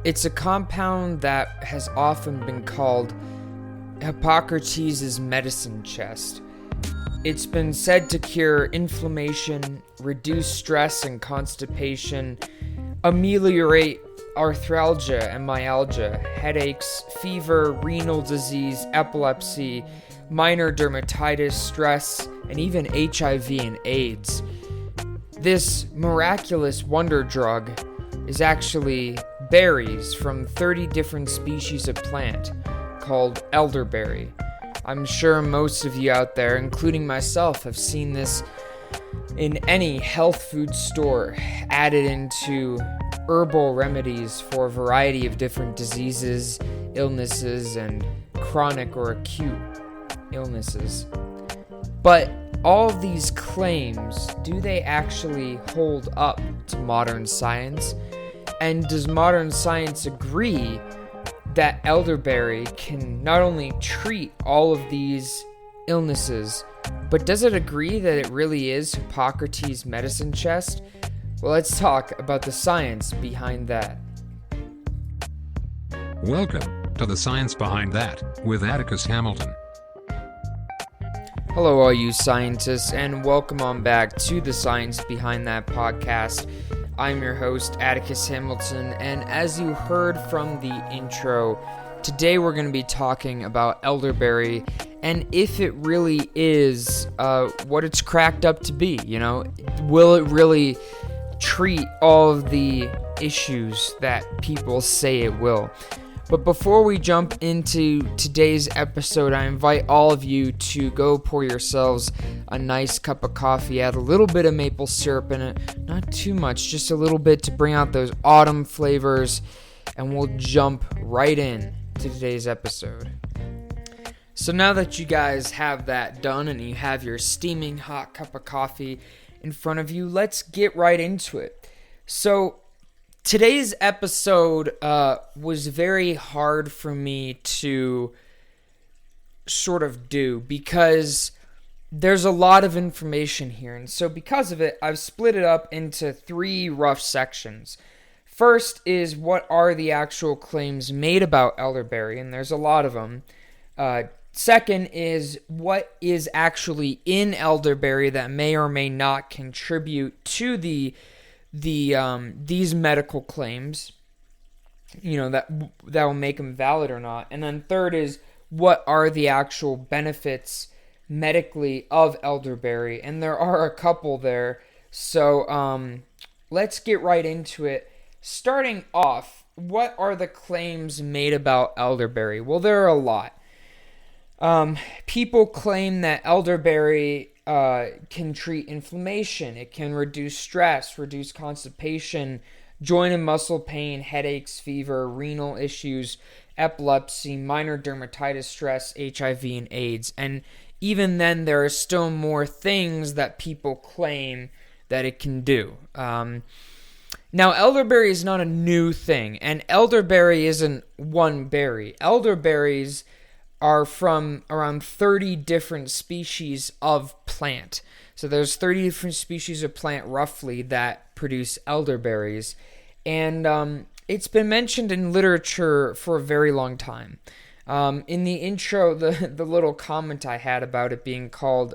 It's a compound that has often been called Hippocrates' medicine chest. It's been said to cure inflammation, reduce stress and constipation, ameliorate arthralgia and myalgia, headaches, fever, renal disease, epilepsy, minor dermatitis, stress, and even HIV and AIDS. This miraculous wonder drug is actually berries from 30 different species of plant called elderberry. I'm sure most of you out there, including myself, have seen this in any health food store added into herbal remedies for a variety of different diseases, illnesses, and chronic or acute illnesses. But all of these claims, do they actually hold up to modern science? And does modern science agree that elderberry can not only treat all of these illnesses, but does it agree that it really is Hippocrates' medicine chest? Well, let's talk about the science behind that. Welcome to The Science Behind That with Atticus Hamilton. Hello, all you scientists, and welcome on back to The Science Behind That podcast. I'm your host, Atticus Hamilton, and as you heard from the intro, today we're going to be talking about elderberry and if it really is what it's cracked up to be. Will it really treat all of the issues that people say it will? But before we jump into today's episode, I invite all of you to go pour yourselves a nice cup of coffee, add a little bit of maple syrup in it, not too much, just a little bit to bring out those autumn flavors, and we'll jump right in to today's episode. So now that you guys have that done and you have your steaming hot cup of coffee in front of you, let's get right into it. So today's episode was very hard for me to sort of do because there's a lot of information here. And so because of it, I've split it up into 3 rough sections. First is what are the actual claims made about elderberry, and there's a lot of them. Second is what is actually in elderberry that may or may not contribute to these medical claims, that will make them valid or not. And then third is what are the actual benefits medically of elderberry, and there are a couple there. So let's get right into it. Starting off, what are the claims made about elderberry? Well, there are a lot. People claim that elderberry can treat inflammation. It can reduce stress, reduce constipation, joint and muscle pain, headaches, fever, renal issues, epilepsy, minor dermatitis, stress, HIV, and AIDS. And even then, there are still more things that people claim that it can do. Now, elderberry is not a new thing, and elderberry isn't one berry. Elderberries are from around 30 different species of plant. So there's 30 different species of plant roughly that produce elderberries. And it's been mentioned in literature for a very long time. In the intro, the little comment I had about it being called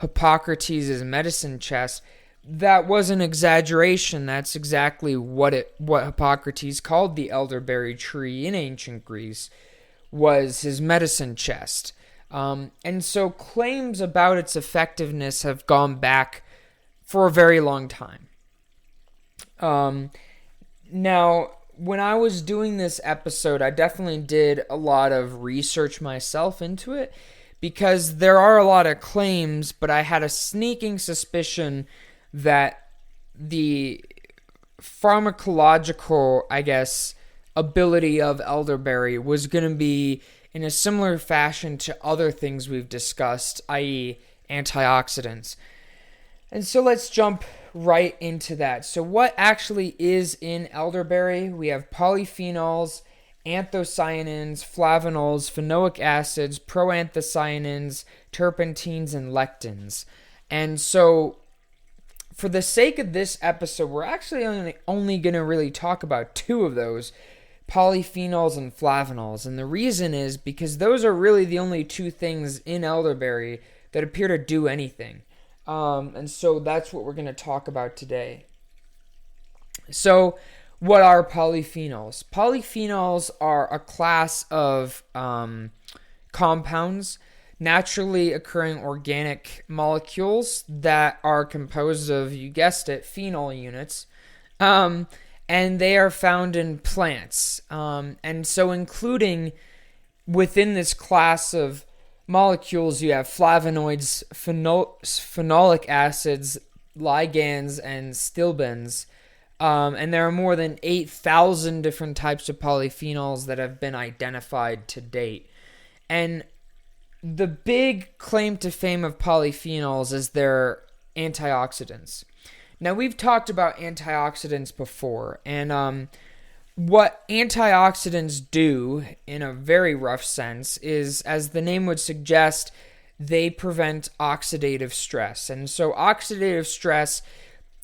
Hippocrates' medicine chest, that was an exaggeration. That's exactly what Hippocrates called the elderberry tree in ancient Greece, was his medicine chest. And so claims about its effectiveness have gone back for a very long time. Now, when I was doing this episode, I definitely did a lot of research myself into it because there are a lot of claims, but I had a sneaking suspicion that the pharmacological, ability of elderberry was going to be in a similar fashion to other things we've discussed, i.e. antioxidants. And so let's jump right into that. So what actually is in elderberry? We have polyphenols, anthocyanins, flavonols, phenolic acids, proanthocyanins, terpenes, and lectins. And so for the sake of this episode, we're actually only going to really talk about 2 of those polyphenols and flavonols. And the reason is because those are really the only two things in elderberry that appear to do anything. And so that's what we're going to talk about today. So what are polyphenols? Polyphenols are a class of compounds, naturally occurring organic molecules that are composed of, you guessed it, phenol units. And they are found in plants. And so including within this class of molecules, you have flavonoids, phenolic acids, ligands, and stilbenes. And there are more than 8,000 different types of polyphenols that have been identified to date. And the big claim to fame of polyphenols is their antioxidants. Now, we've talked about antioxidants before, and what antioxidants do, in a very rough sense, is, as the name would suggest, they prevent oxidative stress. And so oxidative stress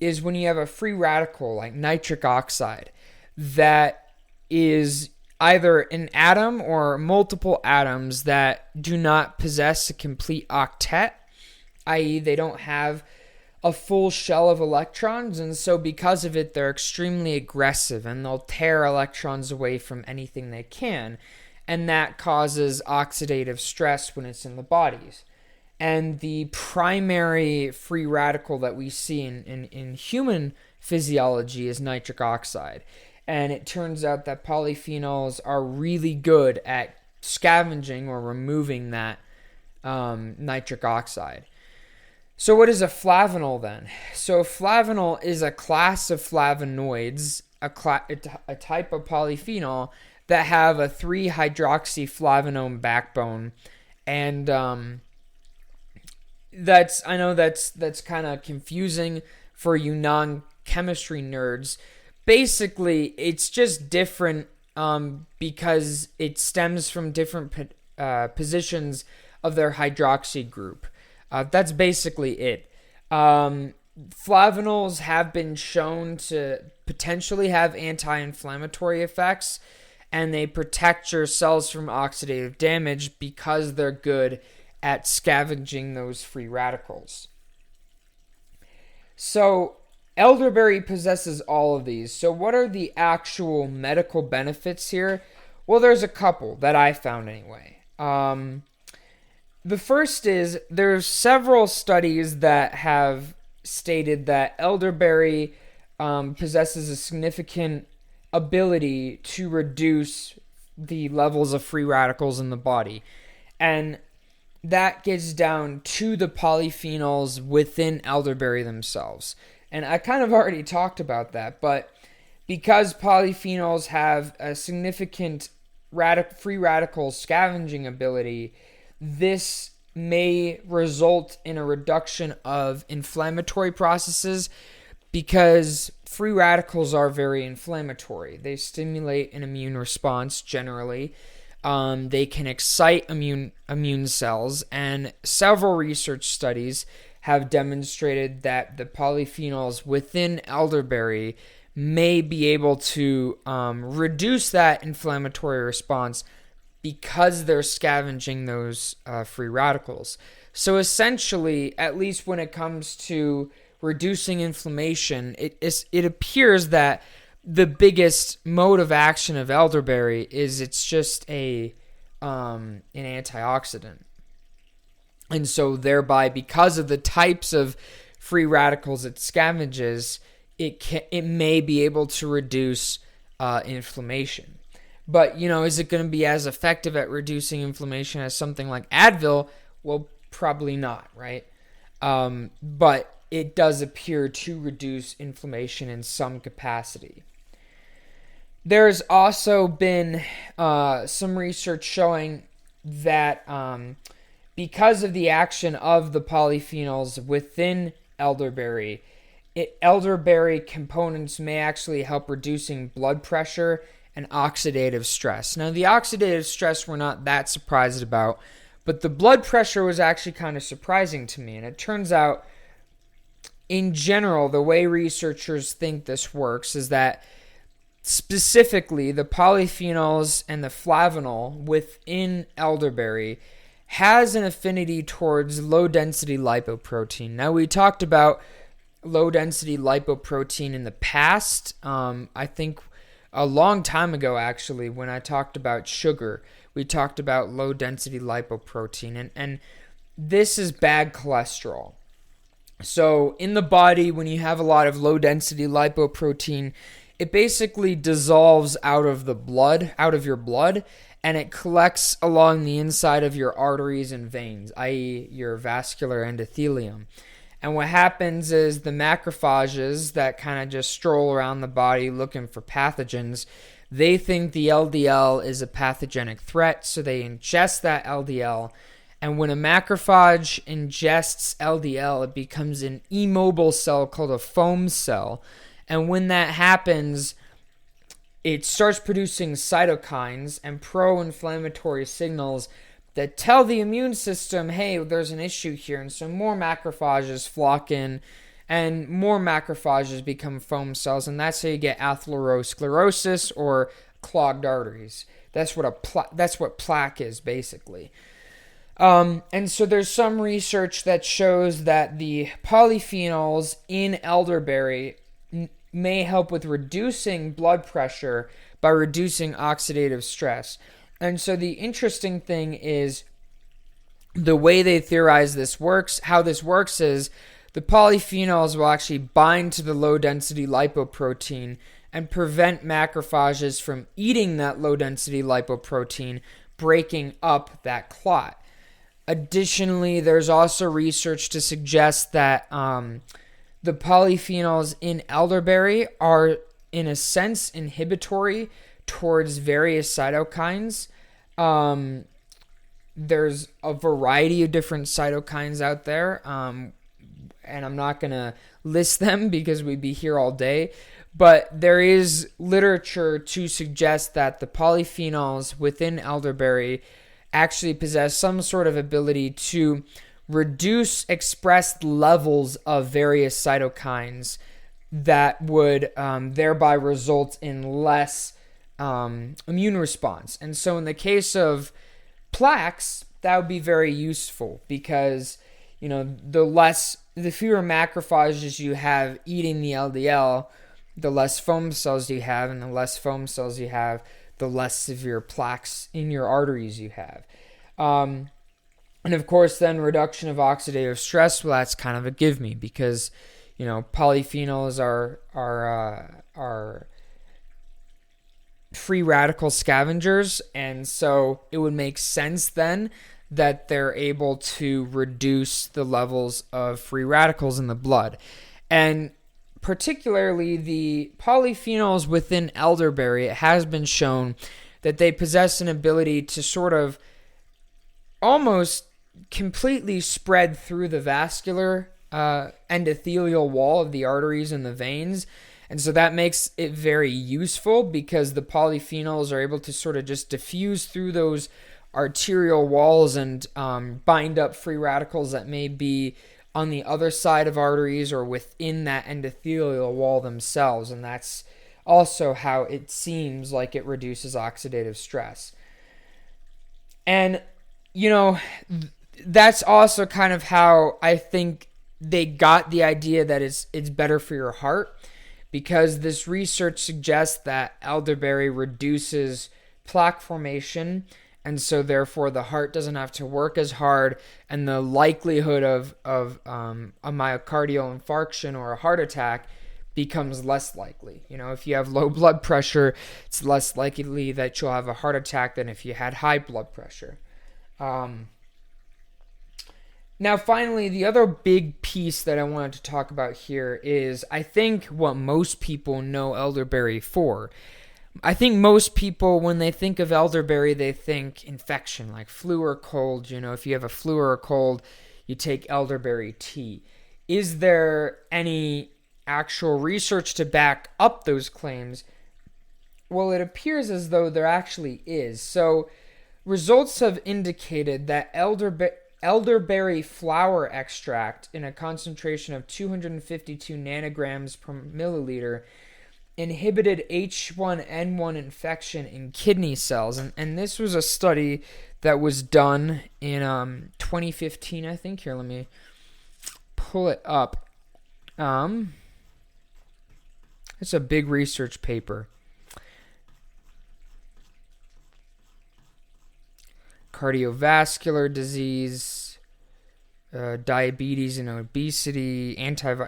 is when you have a free radical, like nitric oxide, that is either an atom or multiple atoms that do not possess a complete octet, i.e. they don't have a full shell of electrons, and so because of it, they're extremely aggressive, and they'll tear electrons away from anything they can, and that causes oxidative stress when it's in the bodies. And the primary free radical that we see in human physiology is nitric oxide. And it turns out that polyphenols are really good at scavenging or removing that nitric oxide. So what is a flavanol then? So a flavanol is a class of flavonoids, a type of polyphenol that have a 3-hydroxyflavanone backbone. And I know that's kind of confusing for you non-chemistry nerds. Basically, it's just different because it stems from different positions of their hydroxy group. That's basically it. Flavonols have been shown to potentially have anti-inflammatory effects, and they protect your cells from oxidative damage because they're good at scavenging those free radicals. So elderberry possesses all of these. So what are the actual medical benefits here? Well, there's a couple that I found anyway. The first is there's several studies that have stated that elderberry possesses a significant ability to reduce the levels of free radicals in the body. And that gets down to the polyphenols within elderberry themselves. And I kind of already talked about that, but because polyphenols have a significant free radical scavenging ability, this may result in a reduction of inflammatory processes because free radicals are very inflammatory. They stimulate an immune response generally. They can excite immune cells, and several research studies have demonstrated that the polyphenols within elderberry may be able to reduce that inflammatory response because they're scavenging those free radicals. So essentially, at least when it comes to reducing inflammation, it appears that the biggest mode of action of elderberry is it's just an antioxidant. And so thereby, because of the types of free radicals it scavenges, it may be able to reduce inflammation. But, is it going to be as effective at reducing inflammation as something like Advil? Well, probably not, right? But it does appear to reduce inflammation in some capacity. There's also been some research showing that because of the action of the polyphenols within elderberry, elderberry components may actually help reducing blood pressure and oxidative stress. Now, the oxidative stress we're not that surprised about, but the blood pressure was actually kind of surprising to me. And it turns out, in general, the way researchers think this works is that specifically the polyphenols and the flavanol within elderberry has an affinity towards low-density lipoprotein. Now, we talked about low-density lipoprotein in the past. I think a long time ago, actually, when I talked about sugar, we talked about low-density lipoprotein, and this is bad cholesterol. So in the body, when you have a lot of low-density lipoprotein, it basically dissolves out of your blood, and it collects along the inside of your arteries and veins, i.e. your vascular endothelium. And what happens is the macrophages that kind of just stroll around the body looking for pathogens, they think the LDL is a pathogenic threat, so they ingest that LDL. And when a macrophage ingests LDL, it becomes an immobile cell called a foam cell. And when that happens, it starts producing cytokines and pro-inflammatory signals that tell the immune system, hey, there's an issue here. And so more macrophages flock in, and more macrophages become foam cells. And that's how you get atherosclerosis or clogged arteries. That's what plaque is, basically. And so there's some research that shows that the polyphenols in elderberry may help with reducing blood pressure by reducing oxidative stress. And so the interesting thing is the way they theorize this works, how this works is the polyphenols will actually bind to the low-density lipoprotein and prevent macrophages from eating that low-density lipoprotein, breaking up that clot. Additionally, there's also research to suggest that the polyphenols in elderberry are, in a sense, inhibitory towards various cytokines. There's a variety of different cytokines out there, and I'm not going to list them because we'd be here all day. But there is literature to suggest that the polyphenols within elderberry actually possess some sort of ability to reduce expressed levels of various cytokines that would thereby result in less immune response. And so in the case of plaques, that would be very useful because, the fewer macrophages you have eating the LDL, the less foam cells you have, and the less foam cells you have, the less severe plaques in your arteries you have. And of course, then reduction of oxidative stress, well, that's kind of a give me because, polyphenols are free radical scavengers, and so it would make sense then that they're able to reduce the levels of free radicals in the blood. And particularly the polyphenols within elderberry, it has been shown that they possess an ability to sort of almost completely spread through the vascular endothelial wall of the arteries and the veins. And so that makes it very useful because the polyphenols are able to sort of just diffuse through those arterial walls and bind up free radicals that may be on the other side of arteries or within that endothelial wall themselves. And that's also how it seems like it reduces oxidative stress. And, that's also kind of how I think they got the idea that it's better for your heart, because this research suggests that elderberry reduces plaque formation, and so therefore the heart doesn't have to work as hard, and the likelihood of a myocardial infarction or a heart attack becomes less likely. If you have low blood pressure, it's less likely that you'll have a heart attack than if you had high blood pressure. Now, finally, the other big piece that I wanted to talk about here is, I think, what most people know elderberry for. I think most people, when they think of elderberry, they think infection, like flu or cold. If you have a flu or a cold, you take elderberry tea. Is there any actual research to back up those claims? Well, it appears as though there actually is. So, results have indicated that elderberry flower extract in a concentration of 252 nanograms per milliliter inhibited H1N1 infection in kidney cells. And this was a study that was done in 2015, I think. Here, let me pull it up. It's a big research paper. Cardiovascular disease, diabetes and obesity,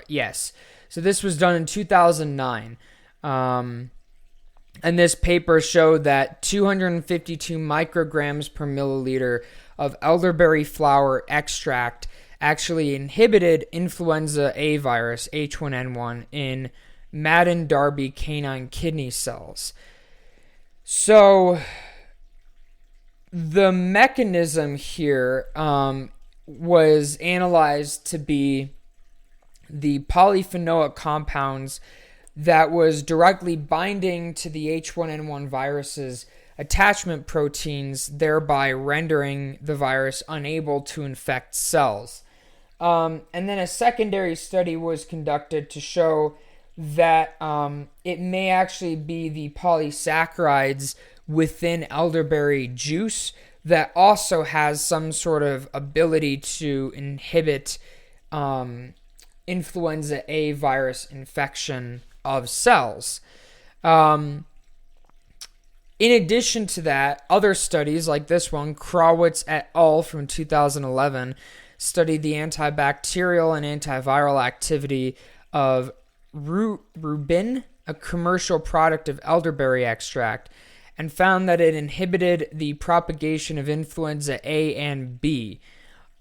yes. So this was done in 2009. And this paper showed that 252 micrograms per milliliter of elderberry flower extract actually inhibited influenza A virus, H1N1, in Madden-Darby canine kidney cells. So the mechanism here was analyzed to be the polyphenoic compounds that was directly binding to the H1N1 virus's attachment proteins, thereby rendering the virus unable to infect cells. And then a secondary study was conducted to show that it may actually be the polysaccharides within elderberry juice that also has some sort of ability to inhibit influenza A virus infection of cells. In addition to that, other studies like this one, Krawitz et al. From 2011, studied the antibacterial and antiviral activity of rubin, a commercial product of elderberry extract, and found that it inhibited the propagation of influenza A and B.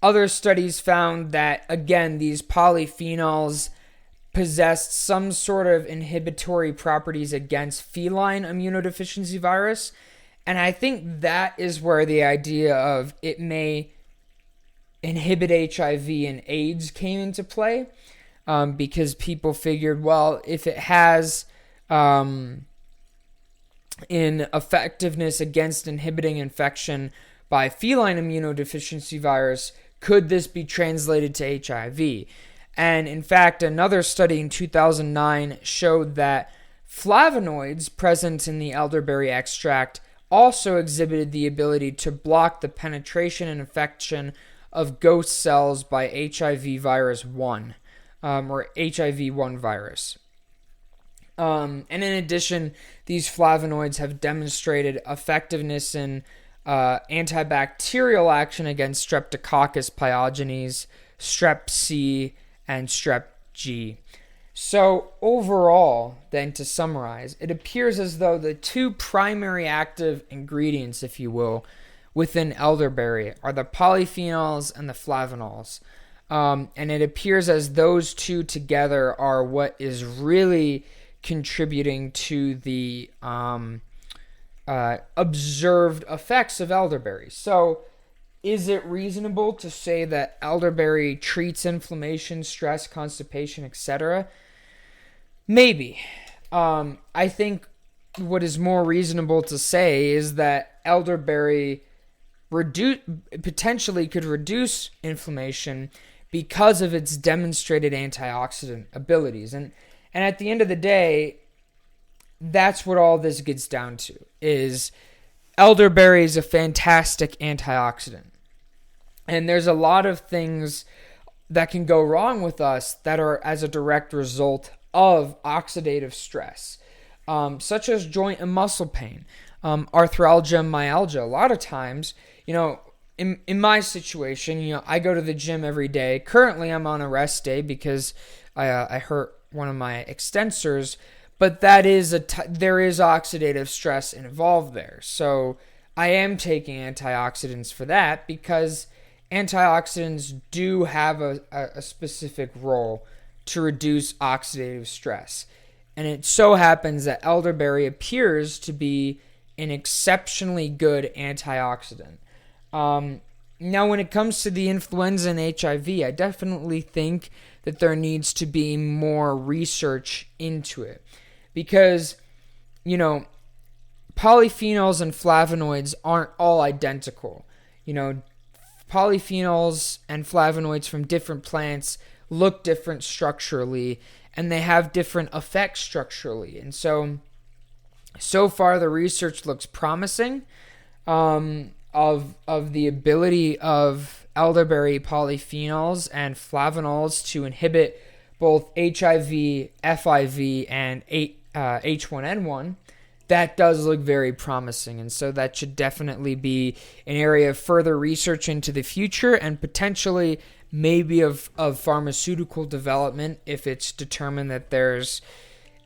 Other studies found that, again, these polyphenols possessed some sort of inhibitory properties against feline immunodeficiency virus, and I think that is where the idea of it may inhibit HIV and AIDS came into play, because people figured, well, if it has in effectiveness against inhibiting infection by feline immunodeficiency virus, could this be translated to HIV? And in fact, another study in 2009 showed that flavonoids present in the elderberry extract also exhibited the ability to block the penetration and infection of ghost cells by HIV virus 1, or HIV-1 virus. And in addition, these flavonoids have demonstrated effectiveness in antibacterial action against Streptococcus pyogenes, Strep C, and Strep G. So overall, then to summarize, it appears as though the two primary active ingredients, if you will, within elderberry are the polyphenols and the flavonols. And it appears as those two together are what is really contributing to the observed effects of elderberry. So is it reasonable to say that elderberry treats inflammation, stress, constipation, etc.? Maybe. I think what is more reasonable to say is that elderberry potentially could reduce inflammation because of its demonstrated antioxidant abilities. And at the end of the day, that's what all this gets down to, is elderberry is a fantastic antioxidant. And there's a lot of things that can go wrong with us that are as a direct result of oxidative stress, such as joint and muscle pain, arthralgia and myalgia. A lot of times, in my situation, I go to the gym every day. Currently, I'm on a rest day because I hurt one of my extensors, but that is there is oxidative stress involved there. So I am taking antioxidants for that because antioxidants do have a specific role to reduce oxidative stress. And it so happens that elderberry appears to be an exceptionally good antioxidant. Now, when it comes to the influenza and HIV, I definitely think that there needs to be more research into it. Because, polyphenols and flavonoids aren't all identical. Polyphenols and flavonoids from different plants look different structurally, and they have different effects structurally. And so far the research looks promising of the ability of elderberry polyphenols and flavonols to inhibit both HIV, FIV, and H1N1. That does look very promising, and so that should definitely be an area of further research into the future, and potentially maybe of pharmaceutical development if it's determined that there's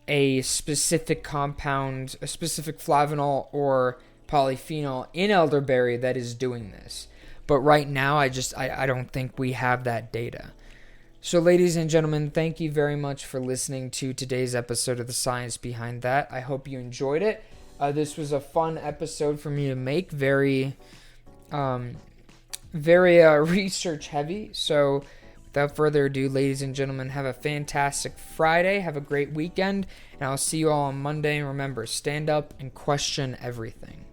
a specific compound, a specific flavanol or polyphenol in elderberry that is doing this. But right now, I don't think we have that data. So, ladies and gentlemen, thank you very much for listening to today's episode of The Science Behind That. I hope you enjoyed it. This was a fun episode for me to make, very research heavy. So, without further ado, ladies and gentlemen, have a fantastic Friday. Have a great weekend, and I'll see you all on Monday. And remember, stand up and question everything.